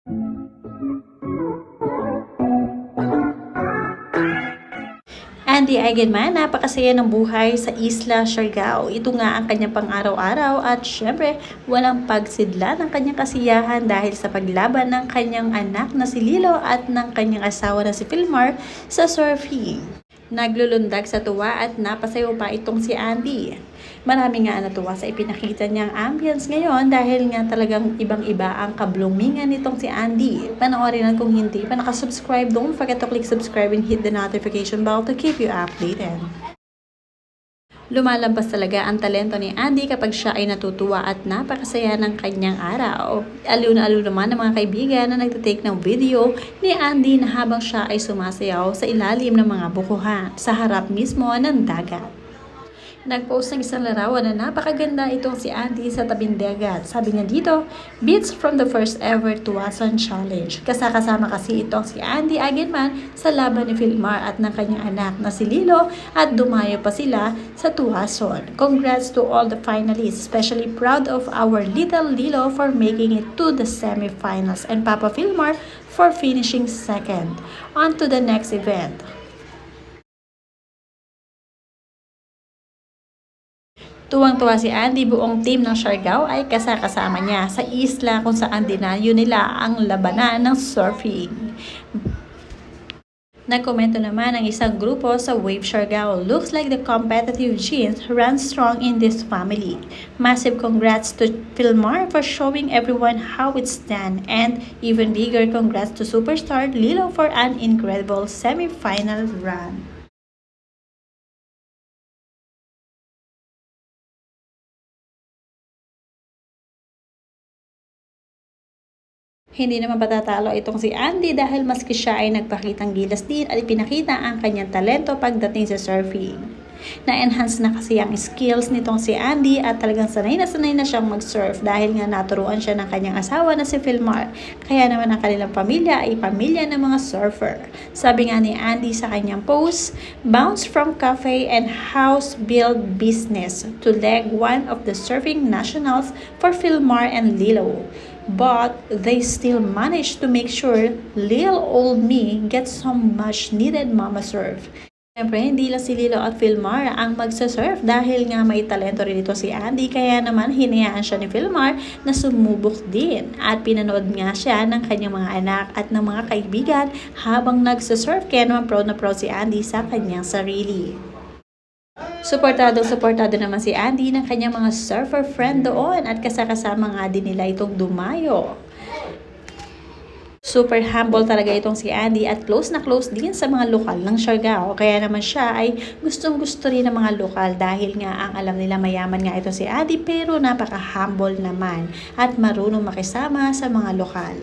Andy Eigenman, napakasaya ng buhay sa Isla Siargao. Ito nga ang kanyang pang-araw-araw at syempre walang pagsidla ng kanyang kasiyahan dahil sa paglaban ng kanyang anak na si Lilo at ng kanyang asawa na si Philmar sa surfing. Naglulundag sa tuwa at napasayaw pa itong si Andy. Marami nga natuwa sa ipinakita niyang ambience ngayon dahil nga talagang ibang-iba ang kablumingan nitong si Andy. Panoorin lang kung hindi pa nakasubscribe, don't forget to click subscribe and hit the notification bell to keep you updated. Lumalabas talaga ang talento ni Andy kapag siya ay natutuwa at napakasaya ng kanyang araw. Aliw na aliw naman ng mga kaibigan na nagtitake ng video ni Andy na habang siya ay sumasayaw sa ilalim ng mga bukuhan sa harap mismo ng dagat. Nag-post ng isang larawan na napakaganda itong si Andy sa tabing dagat. Sabi niya dito, "Beats from the first ever Tuwasan Challenge." Kasama kasi itong si Andy Eigenman sa laban ni Philmar at ng kanyang anak na si Lilo at dumayo pa sila sa Tuwason. Congrats to all the finalists, especially proud of our little Lilo for making it to the semifinals and Papa Philmar for finishing second. On to the next event. Tuwang-tuwa si Andy, buong team ng Siargao ay kasama niya sa isla kung saan dinayo nila ang labanan ng surfing. Nagkomento naman ang isang grupo sa Wave Siargao, "Looks like the competitive genes run strong in this family. Massive congrats to Philmar for showing everyone how it's done, and even bigger congrats to superstar Lilo for an incredible semi-final run." Hindi naman patatalo itong si Andy dahil maski siya ay nagpakitang gilas din at ipinakita ang kanyang talento pagdating sa surfing. Na-enhance na kasi ang skills nitong si Andy at talagang sanay na siyang mag-surf dahil nga naturuan siya ng kanyang asawa na si Philmar. Kaya naman ang kanilang pamilya ay pamilya ng mga surfer. Sabi nga ni Andy sa kanyang post, "Bounce from cafe and house build business to leg one of the surfing nationals for Philmar and Lilo. But they still manage to make sure little old me gets some much needed mama surf." Siyempre, hindi lang si Lilo at Philmar ang magsasurf dahil nga may talento rin ito si Andy, kaya naman hinayaan siya ni Philmar na sumubok din at pinanood nga siya ng kanyang mga anak at ng mga kaibigan habang nagsasurf, kaya naman proud na proud si Andy sa kanyang sarili. Suportado naman si Andy ng kanyang mga surfer friend doon at kasama nga din nila itong dumayo. Super humble talaga itong si Andy at close na close din sa mga lokal ng Siargao. Kaya naman siya ay gustong-gusto rin ng mga lokal dahil nga ang alam nila mayaman nga ito si Andy pero napaka-humble naman at marunong makisama sa mga lokal.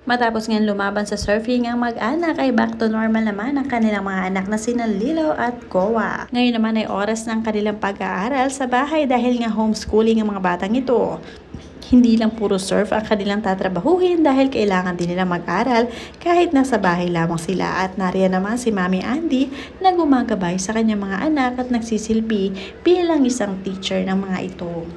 Matapos nga lumaban sa surfing ang mag-anak ay back to normal naman ang kanilang mga anak na sina Lilo at Koa. Ngayon naman ay oras ng kanilang pag-aaral sa bahay dahil nga homeschooling ang mga batang ito. Hindi lang puro surf ang kanilang tatrabahuhin dahil kailangan din nila mag-aral kahit nasa bahay lamang sila. At nariyan naman si Mami Andy na gumagabay sa kanyang mga anak at nagsisilbi bilang isang teacher ng mga ito.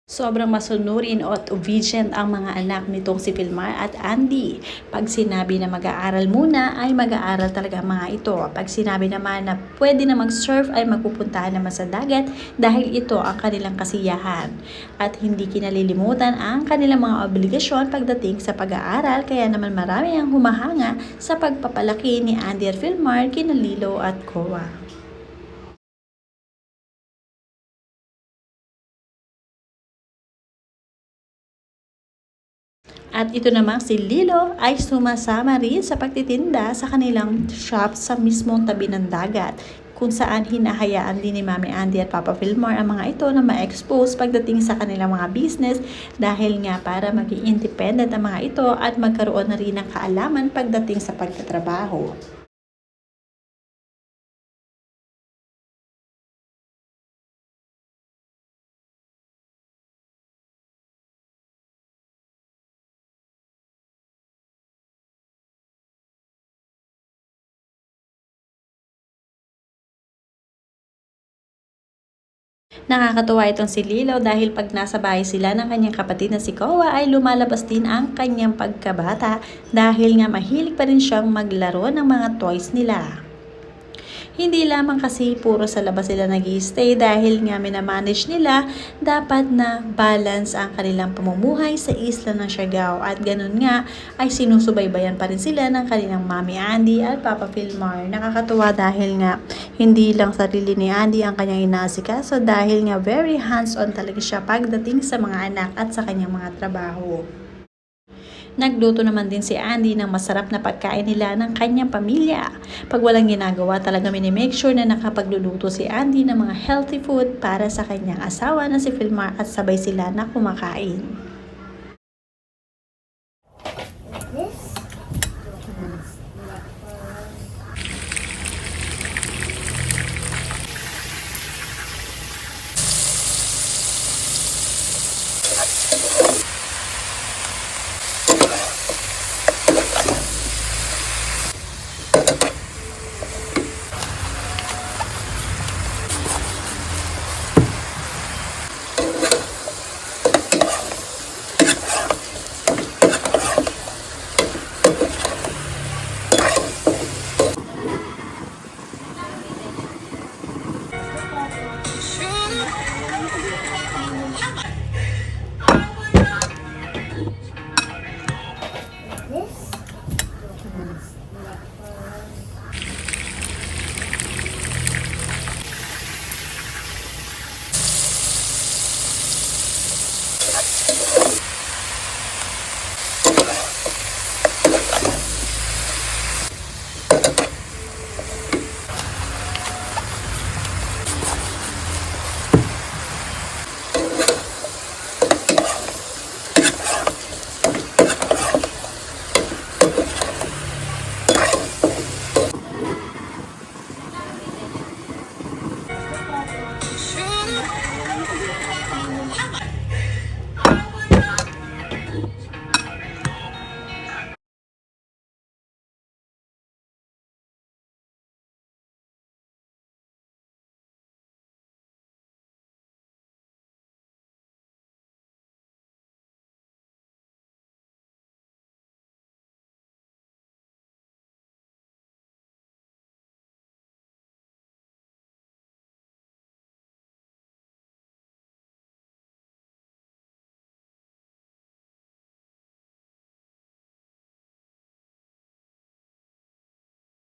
Sobrang masunurin at obedient ang mga anak nitong si Philmar at Andy. Pag sinabi na mag-aaral muna, ay mag-aaral talaga ang mga ito. Pag sinabi naman na pwede na mag-surf, ay magpupuntahan naman sa dagat dahil ito ang kanilang kasiyahan. At hindi kinalilimutan ang kanilang mga obligasyon pagdating sa pag-aaral, kaya naman marami ang humahanga sa pagpapalaki ni Andy at Philmar kina Lilo at Koa. At ito namang si Lilo ay sumasama rin sa pagtitinda sa kanilang shop sa mismong tabi ng dagat, kung saan hinahayaan din ni Mami Andy at Papa Philmar ang mga ito na ma-expose pagdating sa kanilang mga business dahil nga para maging independent ang mga ito at magkaroon na rin ng kaalaman pagdating sa pagtatrabaho. Nakakatuwa itong si Lilo dahil pag nasa bahay sila ng kanyang kapatid na si Koa ay lumalabas din ang kanyang pagkabata dahil nga mahilig pa rin siyang maglaro ng mga toys nila. Hindi lamang kasi puro sa labas sila nag-i-stay dahil nga minamanage nila, dapat na balance ang kanilang pamumuhay sa isla ng Siargao at ganun nga ay sinusubaybayan pa rin sila ng kanilang Mami Andy at Papa Filmar. Nakakatuwa dahil nga hindi lang sarili ni Andy ang kanyang inaasikaso dahil nga very hands-on talaga siya pagdating sa mga anak at sa kanyang mga trabaho. Nagluto naman din si Andy ng masarap na pagkain nila ng kanyang pamilya. Pag walang ginagawa, talaga minimake sure na nakapagluluto si Andy ng mga healthy food para sa kanyang asawa na si Filmar at sabay sila na kumakain.